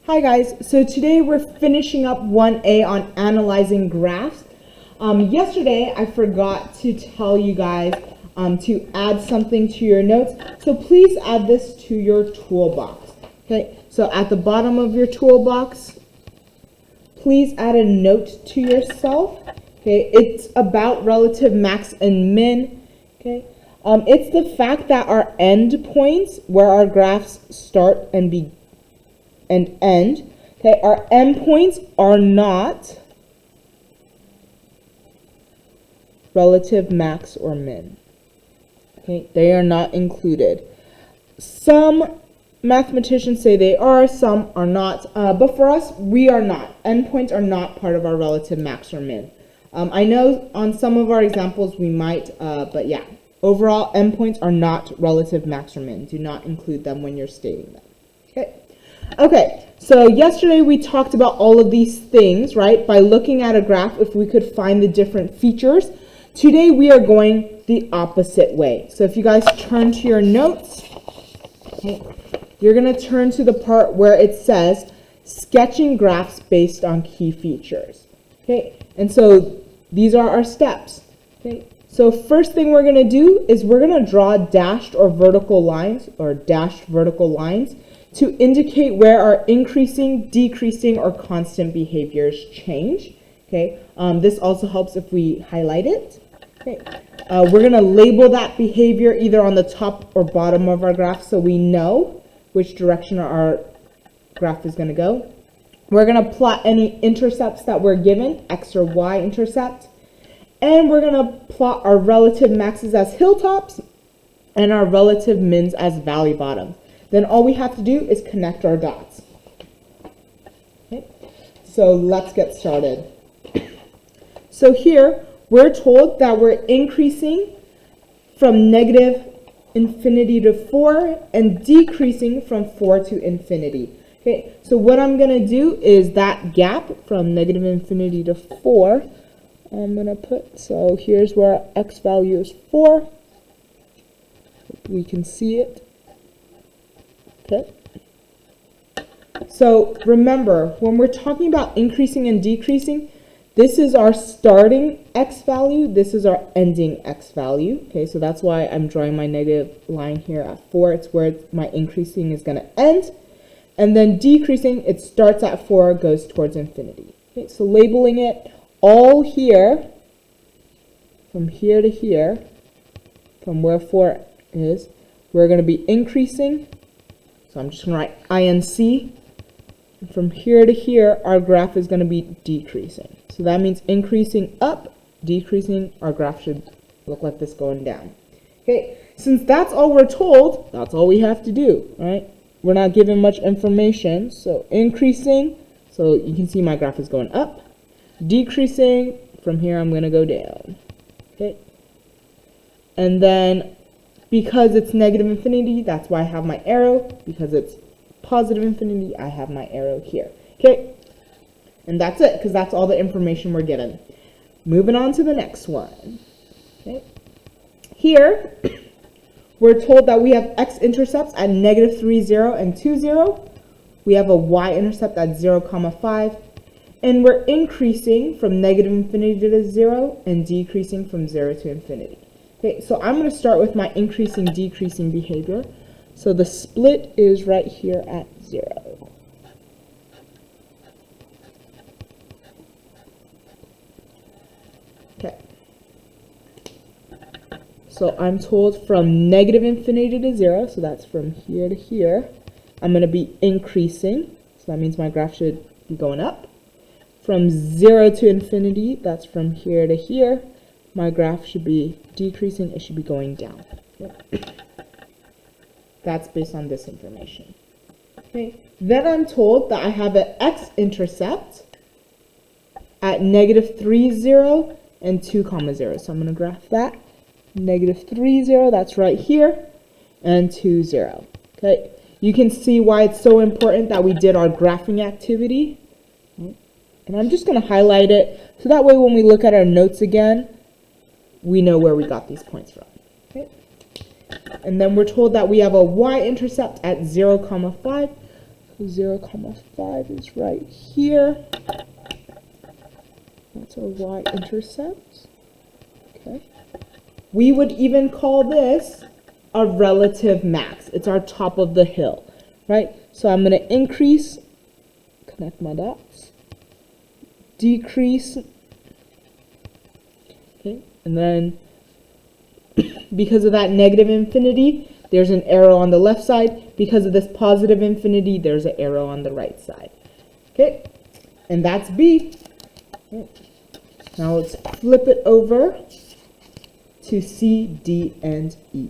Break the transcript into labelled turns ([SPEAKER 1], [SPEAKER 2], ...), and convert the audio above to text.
[SPEAKER 1] Hi guys, so today we're finishing up 1A on analyzing graphs. Yesterday I forgot to tell you guys to add something to your notes, so please add this to your toolbox. Okay, so at the bottom of your toolbox, please add a note to yourself. Okay, it's about relative max and min. Okay, it's the fact that our end points, where our graphs start and end, okay, our endpoints are not relative max or min. Okay, they are not included. Some mathematicians say they are, some are not, but for us, we are not. Endpoints are not part of our relative max or min. I know on some of our examples we might, but yeah, overall, endpoints are not relative max or min. Do not include them when you're stating them. Okay. Okay, so yesterday we talked about all of these things, right? By looking at a graph, if we could find the different features. Today we are going the opposite way. So if you guys turn to your notes, okay, you're going to turn to the part where it says sketching graphs based on key features. Okay, and so these are our steps. Okay, so first thing we're going to do is we're going to draw dashed or vertical lines, or dashed vertical lines, to indicate where our increasing, decreasing, or constant behaviors change. Okay, this also helps if we highlight it. Okay, we're going to label that behavior either on the top or bottom of our graph so we know which direction our graph is going to go. We're going to plot any intercepts that we're given, x or y intercept, and we're going to plot our relative maxes as hilltops and our relative mins as valley bottoms. Then all we have to do is connect our dots. Okay, so let's get started. So here, we're told that we're increasing from negative infinity to 4 and decreasing from 4 to infinity. Okay, so what I'm going to do is that gap from negative infinity to 4, I'm going to put, so here's where our x value is 4. Hope we can see it. Okay. So remember, when we're talking about increasing and decreasing, this is our starting x value, this is our ending x value. Okay, so that's why I'm drawing my negative line here at 4. It's where my increasing is going to end. And then decreasing, it starts at 4, goes towards infinity. Okay, so labeling it all here, from here to here, from where 4 is, we're going to be increasing. So I'm just going to write INC. And from here to here, our graph is going to be decreasing. So that means increasing up, decreasing, our graph should look like this going down. Okay, since that's all we're told, that's all we have to do, right? We're not given much information. So increasing, so you can see my graph is going up. Decreasing, from here I'm going to go down. Okay, and then because it's negative infinity, that's why I have my arrow. Because it's positive infinity, I have my arrow here. Okay, and that's it, because that's all the information we're given. Moving on to the next one. Okay, here we're told that we have x-intercepts at negative 3, 0, and 2, 0. We have a y-intercept at 0, 5. And we're increasing from negative infinity to 0 and decreasing from 0 to infinity. Okay, so I'm going to start with my increasing, decreasing behavior. So the split is right here at 0. Okay. So I'm told from negative infinity to 0, so that's from here to here, I'm going to be increasing. So that means my graph should be going up. From 0 to infinity, that's from here to here, my graph should be decreasing, it should be going down. Okay. That's based on this information. Okay. Then I'm told that I have an x-intercept at negative 3, 0, and 2, 0. So I'm going to graph that. Negative 3, 0, that's right here, and 2, 0. Okay. You can see why it's so important that we did our graphing activity. Okay. And I'm just going to highlight it, so that way when we look at our notes again, we know where we got these points from. Okay. And then we're told that we have a y-intercept at 0, 5. 0, 5 is right here. That's our y-intercept. Okay. We would even call this a relative max. It's our top of the hill, right? So I'm going to increase, connect my dots, decrease, okay, and then because of that negative infinity, there's an arrow on the left side. Because of this positive infinity, there's an arrow on the right side. Okay, and that's B. Okay. Now let's flip it over to C, D, and E.